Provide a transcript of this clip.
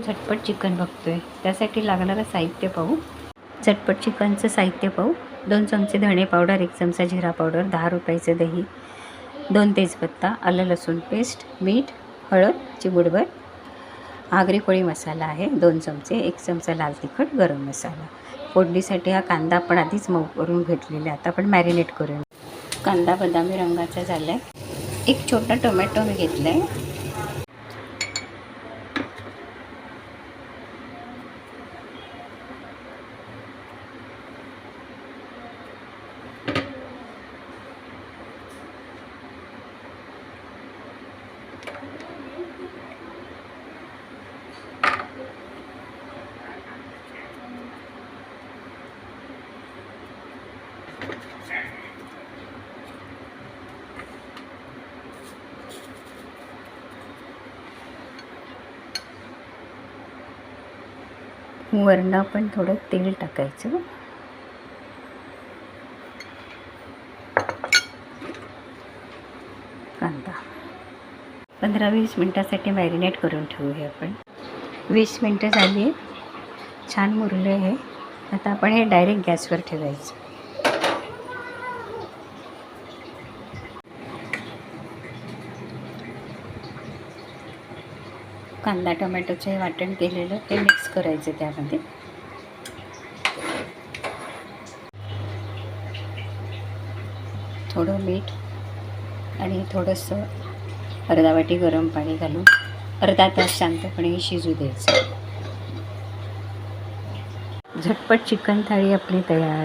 झटपट चिकन बघतोय, त्यासाठी लागणारं साहित्य पाहू. झटपट चिकनचं साहित्य पाहू. 2 चमचे धणे पावडर, 1 चमचा जिरा पावडर, 10 रुपयाचं दही, 2 तेजपत्ता, आलं लसूण पेस्ट, मीठ, हळद चिमूटभर, आगरी कोळी मसाला आहे 2 चमचे, 1 चमचा लाल तिखट, गरम मसाला. फोडणीसाठी हा कांदा आपण आधीच मऊ करून घेतलेला आहे. आता आपण मॅरिनेट करूया. कांदा बदामी रंगाचा झाला आहे. 1 छोटा टोमॅटो मी घेतला आहे. वरनं आपण थोडं तेल टाकायचं. कांदा 15-20 मिनटासाठी मॅरिनेट करून ठेवूया आपण. 20 मिनटं झाली, छान मुरले आहे. आता आपण हे डायरेक्ट गॅसवर ठेवायचं. कांदा टोमॅटोचे वाटण केलेलं ते मिक्स करायचं त्यामध्ये. थोडं मीठ आणि थोडंसं अर्धा वाटी गरम पाणी घालून अर्धा तास शांतपणे शिजू द्यायचं. झटपट चिकन थाळी आपली तयार.